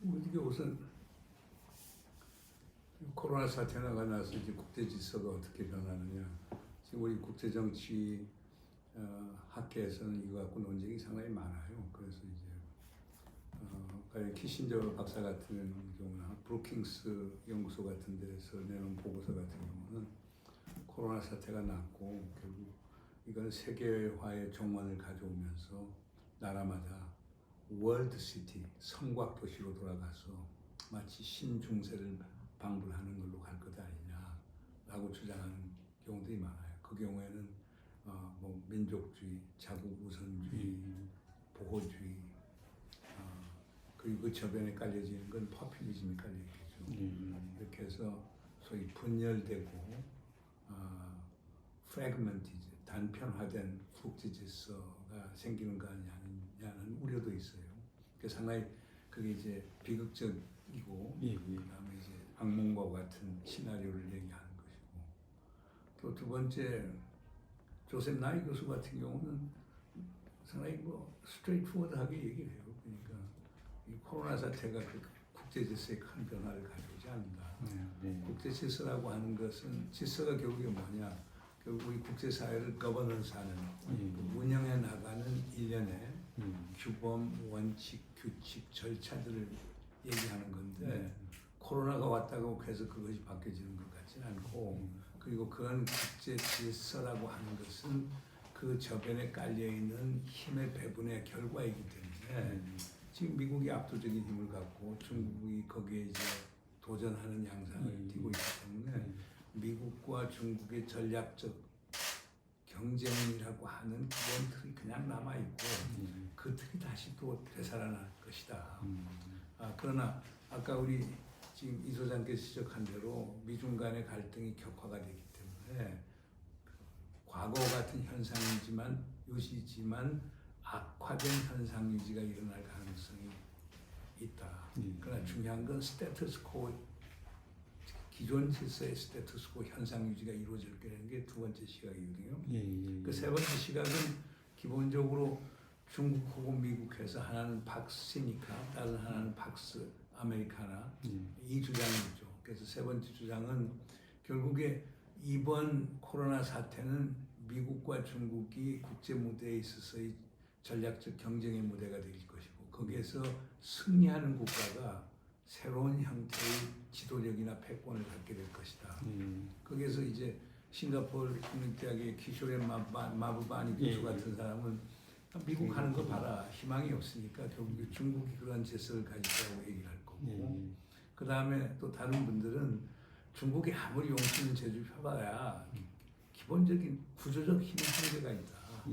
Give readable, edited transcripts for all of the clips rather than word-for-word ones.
이게 우선 코로나 사태가 나서 이제 국제 질서가 어떻게 변하느냐. 지금 우리 국제 정치 학계에서는 이거 갖고 논쟁이 상당히 많아요. 그래서 이제 키신저 박사 같은 경우나 브루킹스 연구소 같은 데서 내놓은 보고서 같은 경우는 코로나 사태가 났고 결국 이건 세계화의 종말을 가져오면서 나라마다 월드 시티, 성곽 도시로 돌아가서 마치 신중세를 방불하는 걸로 갈 것 아니냐라고 주장하는 경우들이 많아요. 그 경우에는 뭐 민족주의, 자국 우선주의, 보호주의, 그리고 그 저변에 깔려지는 건 포퓰리즘이 깔려있겠죠. 이렇게 해서 소위 분열되고 프래그먼티즈, 단편화된 국제 질서가 생기는 거 아니냐는 우려도 있어요. 그래서 상당히 그게 이제 비극적이고 그다음에 이제 악몽과 같은 시나리오를 얘기하는 것이고, 또 두 번째 조셉 나이 교수 같은 경우는 상당히 뭐 스트레이트포워드하게 얘기를 해요. 그러니까 이 코로나 사태가 그 국제 질서에 큰 변화를 가져오지 않는다. 국제 질서라고 하는 것은 질서가 결국에 뭐냐? 결국 우리 국제사회를 거버넌스하는 운영해 나가는 일련의 규범, 원칙, 규칙, 절차들을 얘기하는 건데 코로나가 왔다고 해서 그것이 바뀌어지는 것 같지는 않고, 그리고 그런 국제 질서라고 하는 것은 그 저변에 깔려 있는 힘의 배분의 결과이기 때문에 지금 미국이 압도적인 힘을 갖고 중국이 거기에 이제 도전하는 양상을 띠고 있기 때문에 미국과 중국의 전략적 경쟁이라고 하는 기본 틀이 그냥 남아 있고 그 틀이 다시 또 되살아날 것이다. 그러나 아까 우리 지금 이 소장께서 지적한 대로 미중 간의 갈등이 격화가 되기 때문에 과거 같은 현상이지만 요시지만 악화된 현상 유지가 일어날 가능성이 있다. 그러나 중요한 건 스테투스코, 기존 질서의 스테투스코 현상 유지가 이루어질 거라는 게 두 번째 시각이거든요. 그 세 번째 시각은 기본적으로 중국하고 미국해서 하나는 박스니까 다른 하나는 박스 아메리카나 이 주장이죠. 그래서 세 번째 주장은 결국에 이번 코로나 사태는 미국과 중국이 국제 무대에 있어서의 전략적 경쟁의 무대가 될 것이고 거기에서 승리하는 국가가 새로운 형태의 지도력이나 패권을 갖게 될 것이다. 거기에서 이제 싱가포르 국립대학의 키쇼렌 마부바니 교수 같은 사람은 미국 하는 거 봐라, 희망이 없으니까 결국 중국이 그런 질서를 가지고 얘기를 할 거고, 그 다음에 또 다른 분들은 중국이 아무리 용수는 제주 펴봐야 기본적인 구조적 힘의 한계가 있다.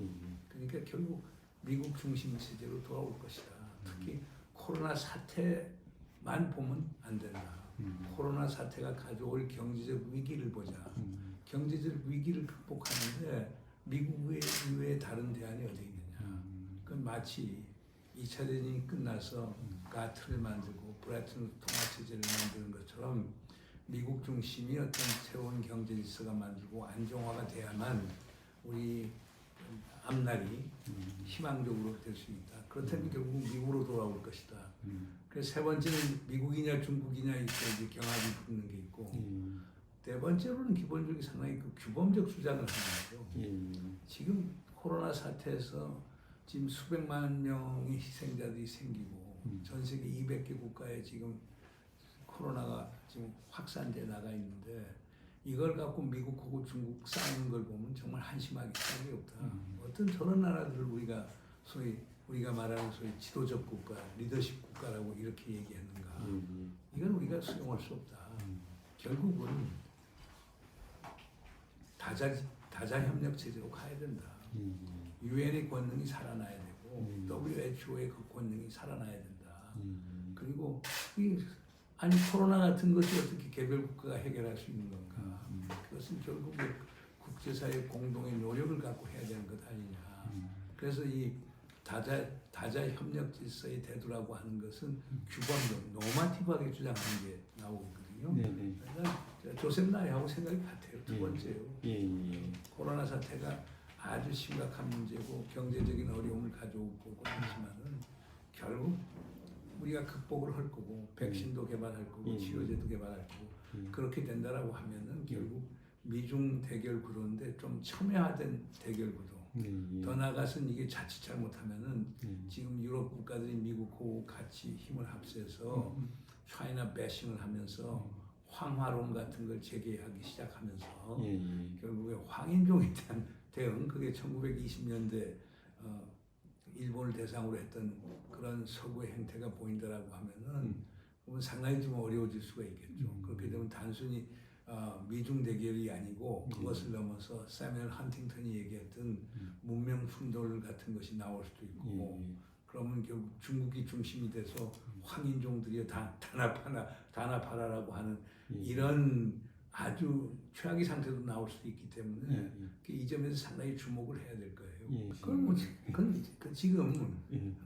그러니까 결국 미국 중심 체제로 돌아올 것이다. 특히 코로나 사태만 보면 안 된다. 코로나 사태가 가져올 경제적 위기를 보자. 경제적 위기를 극복하는데 미국 이외에 다른 대안이 어디 있느냐. 그건 마치 2차 대전이 끝나서 가트를 만들고 브레튼 통화 체제를 만드는 것처럼 미국 중심이 어떤 새로운 경제 질서가 만들고 안정화가 돼야만 우리 앞날이 희망적으로 될 수 있다. 그렇다면 결국 미국으로 돌아올 것이다. 그래서 세 번째는 미국이냐 중국이냐 이렇게 경합이 붙는 게 있고, 네 번째로는 기본적인 상당히 그 규범적 주장을 하는 거죠. 지금 코로나 사태에서 지금 수백만 명의 희생자들이 생기고 전 세계 200개 국가에 지금 코로나가 지금 확산돼 나가 있는데 이걸 갖고 미국하고 중국 싸우는 걸 보면 정말 한심하기 짝이 없다. 어떤 저런 나라들을 우리가 말하는 소위 지도적 국가, 리더십 국가라고 이렇게 얘기했는가? 이건 우리가 수용할 수 없다. 결국은 다자 협력 체제로 가야 된다. 유엔의 권능이 살아나야 되고 WHO의 그 권능이 살아나야 된다. 그리고 아니 코로나 같은 것이 어떻게 개별 국가가 해결할 수 있는 건가? 그것은 결국에 국제사회 공동의 노력을 갖고 해야 되는 것 아니냐. 그래서 이 다자 협력 질서의 대두라고 하는 것은 규범적, 노마티브하게 주장하는 게 나오거든요. 그러니까 조셉 나이하고 생각이 같아요. 두 번째요. 코로나 사태가 아주 심각한 문제고 경제적인 어려움을 가져오고 하지만은 결국 우리가 극복을 할 거고 백신도 개발할 거고 치료제도 개발할 거고 그렇게 된다라고 하면은 결국 미중 대결 구도인데 좀 첨예화된 대결 구도. 더 나아가서는 이게 자칫 잘못하면은 지금 유럽 국가들이 미국하고 같이 힘을 합쳐서 차이나 배싱을 하면서 황화론 같은 걸 재개하기 시작하면서 결국에 황인종에 대한 대응, 그게 1920년대 일본을 대상으로 했던 그런 서구의 행태가 보인다라고 하면은 그러면 상당히 좀 어려워질 수가 있겠죠. 그렇게 되면 단순히 미중 대결이 아니고 그것을 넘어서 사뮤엘 헌팅턴이 얘기했던 문명 충돌 같은 것이 나올 수도 있고 그러면 결국 중국이 중심이 돼서 황인종들이 단합하라라고 하는 이런 아주 최악의 상태도 나올 수도 있기 때문에 이 점에서 상당히 주목을 해야 될 거예요. 그건 뭐 지금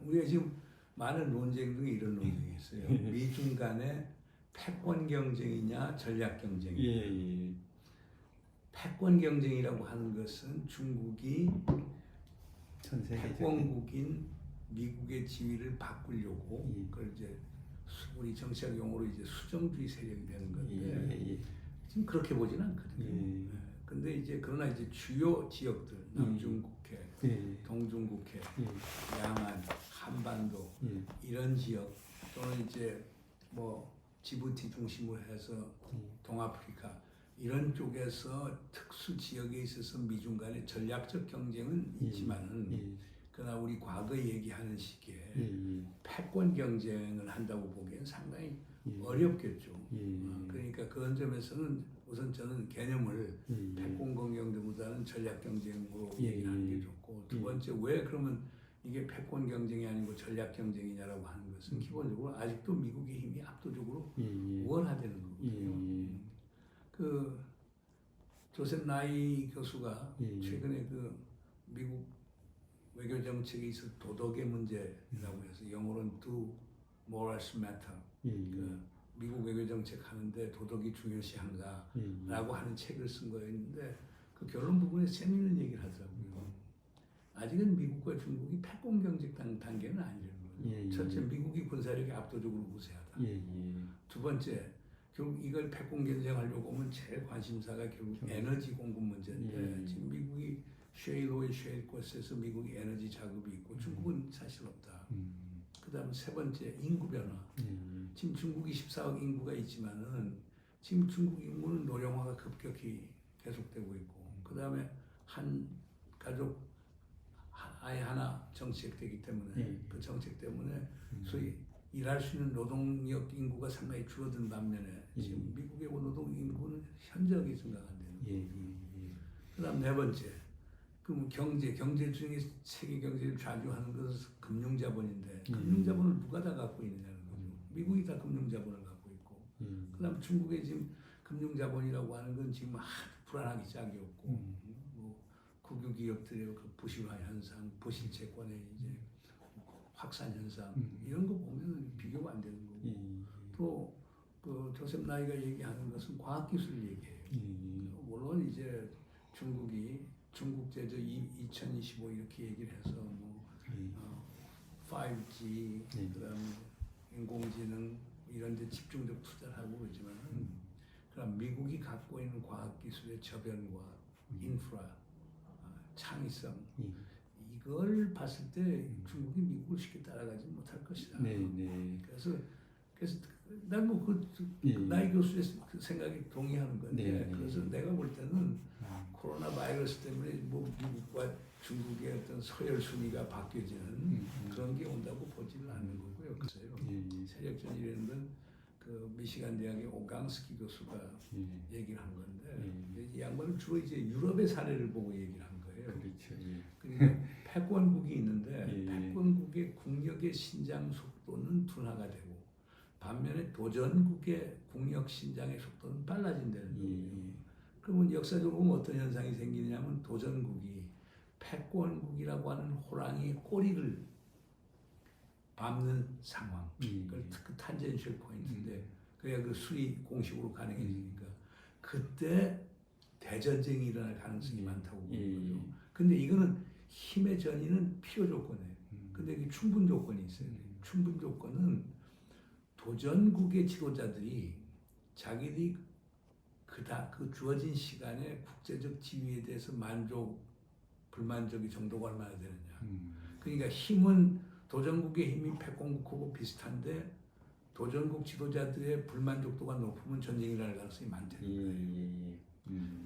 우리가 지금 많은 논쟁 중에 이런 논쟁이 있어요. 미중 간의 패권 경쟁이냐 전략 경쟁이냐. 패권 경쟁이라고 하는 것은 중국이 패권국인 미국의 지위를 바꾸려고 그걸 이제 우리 정치학 용어로 이제 수정주의 세력이 되는 건데 지금 그렇게 보지는 않거든요. 근데 이제 그러나 이제 주요 지역들 남중국해, 동중국해, 양안, 한반도 이런 지역 또는 이제 뭐 지부티 중심으로 해서 동아프리카 이런 쪽에서 특수 지역에 있어서 미중 간의 전략적 경쟁은 있지만은 그러나 우리 과거 얘기하는 시기에 패권 경쟁을 한다고 보기엔 상당히 어렵겠죠. 그러니까 그런 점에서는 우선 저는 개념을 패권 경쟁보다는 전략 경쟁으로 얘기하는 게 좋고 두 번째 왜 그러면 이게 패권 경쟁이 아니고 전략 경쟁이냐라고 하는 것은 기본적으로 아직도 미국의 힘이 압도적으로 우월하다는 거거든요. 그 조셉 나이 교수가 최근에 그 미국 외교 정책에 있어 도덕의 문제라고 해서 영어로는 Do Morals Matter. 그 미국 외교 정책 하는데 도덕이 중요시한가라고 하는 책을 쓴 거였는데 그 결론 부분에 재미있는 얘기를 하더라고요. 아직은 미국과 중국이 패권 경쟁 단계는 아니라는 거예요. 첫째, 미국이 군사력이 압도적으로 우세하다. 두 번째, 결국 이걸 패권 경쟁하려고 하면 제일 관심사가 결국 에너지 공급 문제인데 지금 미국이 쉐일 오일, 쉐일 코스에서 미국이 에너지 자급이 있고 중국은 사실 없다. 그 다음 세 번째, 인구 변화. 지금 중국이 14억 인구가 있지만은 지금 중국 인구는 노령화가 급격히 계속되고 있고 그 다음에 한 가족 아이 하나 정책되기 때문에 그 정책 때문에 소위 일할 수 있는 노동력 인구가 상당히 줄어든 반면에 지금 미국의 노동 인구는 현저하게 증가한다는 거예요. 그다음 네 번째, 그럼 경제 중에 세계 경제를 좌우하는 것은 금융자본인데 금융자본을 누가 다 갖고 있느냐는 거죠. 미국이 다 금융자본을 갖고 있고 그다음 중국의 지금 금융자본이라고 하는 건 지금 아주 불안하기 짝이 없고 뭐 국유 기업들의 그 부실화 현상, 부실 채권의 이제 확산 현상 이런 거 보면 비교가 안 되는 거고 또 그 조셉 나이가 얘기하는 것은 과학기술 얘기해요. 물론 이제 중국이 중국제조 2025 이렇게 얘기를 해서 뭐 5G 그다음에 인공지능 이런 데 집중적 투자를 하고 그러지만 그럼 미국이 갖고 있는 과학기술의 저변과 인프라, 창의성 이걸 봤을 때 중국이 미국을 쉽게 따라가지 못할 것이다. 그래서 난 뭐 그 나이 교수의 그 생각이 동의하는 건데 그래서 내가 볼 때는 코로나 바이러스 때문에 뭐 미국과 중국의 어떤 서열 순위가 바뀌어지는 그런 게 온다고 보지는 않는 거고요. 그래서요. 세력전이라는 건 그 미시간 대학의 오강스키 교수가 얘기를 한 건데 이 양반은 주로 이제 유럽의 사례를 보고 얘기를 한 거예요. 그렇죠. 그러니까 패권국이 있는데 패권국의 국력의 신장 속도는 둔화가 되고 반면에 도전국의 국력 신장의 속도는 빨라진다는 거예요. 그러면 역사적으로 보면 어떤 현상이 생기냐면 도전국이 패권국이라고 하는 호랑이의 꼬리를 밟는 상황. 그 탄젠셜 포인트인데 그래야 그 수리 공식으로 가능해지니까 그때 대전쟁이 일어날 가능성이 많다고 보는 거죠. 근데 이거는 힘의 전이는 필요 조건이에요. 근데 이게 충분 조건이 있어요. 충분 조건은 도전국의 지도자들이 자기들이 그 주어진 시간에 국제적 지위에 대해서 불만족이 정도가 얼마나 되느냐. 그러니까 힘은 도전국의 힘이 패권국하고 비슷한데 도전국 지도자들의 불만족도가 높으면 전쟁이 일어날 가능성이 많다는 거예요.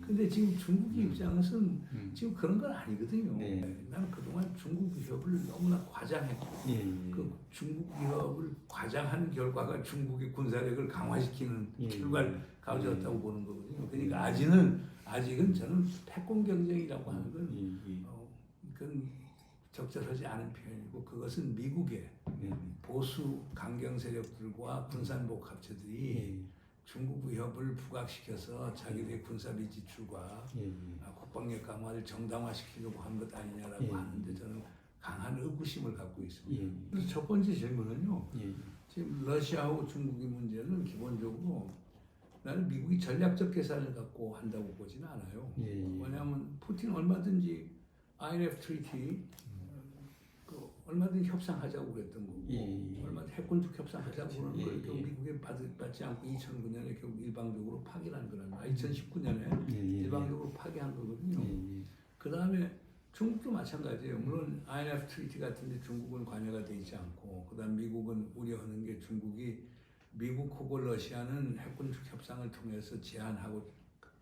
근데 지금 중국의 입장에서는 지금 그런 건 아니거든요. 나는 그동안 중국 위협을 너무나 과장했고 그 중국 위협을 과장하는 결과가 중국의 군사력을 강화시키는 결과를 가져왔다고 보는 거거든요. 그러니까 아직은 저는 패권 경쟁이라고 하는 건 그건 적절하지 않은 표현이고 그것은 미국의 보수 강경 세력들과 군산복 합체들이 중국 위협을 부각시켜서 자기들의 군사비 지출과 국방력 강화를 정당화시키려고 한 것 아니냐라고 하는데 저는 강한 의구심을 갖고 있습니다. 그래서 첫 번째 질문은요. 지금 러시아하고 중국의 문제는 기본적으로 나는 미국이 전략적 계산을 갖고 한다고 보지는 않아요. 왜냐하면 푸틴 얼마든지 INF 트리티 얼마든지 협상하자고 그랬던 거고 얼마든지 해권적 협상하자고 그러는 걸 결국 미국에 받지 않고 2009년에 결국 일방적으로 파기한 거란 말이야. 2019년에 일방적으로 파기한 거거든요. 그 다음에 중국도 마찬가지예요. 물론 INF 트리티 같은데 중국은 관여가 돼 있지 않고 그 다음 미국은 우려하는 게 중국이 미국하고 러시아는 해권적 협상을 통해서 제한하고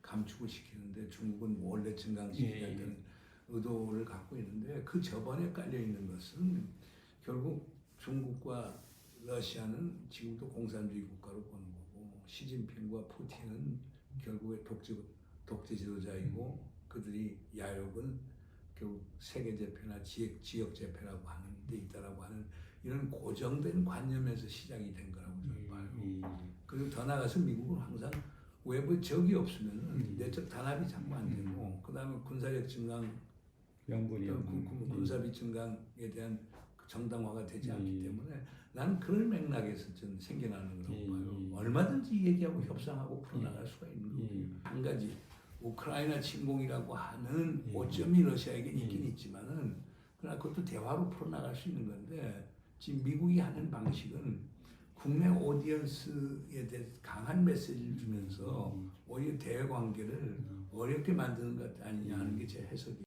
감축을 시키는데 중국은 몰래 증강시키겠다는 의도를 갖고 있는데 그 저번에 깔려 있는 것은 결국 중국과 러시아는 지금도 공산주의 국가로 보는 거고 시진핑과 푸틴은 결국에 독재 지도자이고 그들이 야욕은 결국 세계 제패나 지역 제패라고 하는 데 있다라고 하는 이런 고정된 관념에서 시작이 된 거라고 저는 봐요. 그리고 더 나아가서 미국은 항상 외부 적이 없으면 내적 단합이 자꾸 안 되고 그 다음에 군사력 증강 군사비 증강에 대한 정당화가 되지 않기 때문에 나는 그런 맥락에서 좀 생겨나는 거라고 봐요. 얼마든지 얘기하고 협상하고 풀어나갈 수가 있는 거고요. 한 가지 우크라이나 침공이라고 하는 오점이 러시아에게 있긴 있지만은 그러나 그것도 대화로 풀어나갈 수 있는 건데 지금 미국이 하는 방식은 국내 오디언스에 대해 강한 메시지를 주면서 오히려 대외 관계를 어렵게 만드는 것 아니냐 하는 게 제 해석이에요.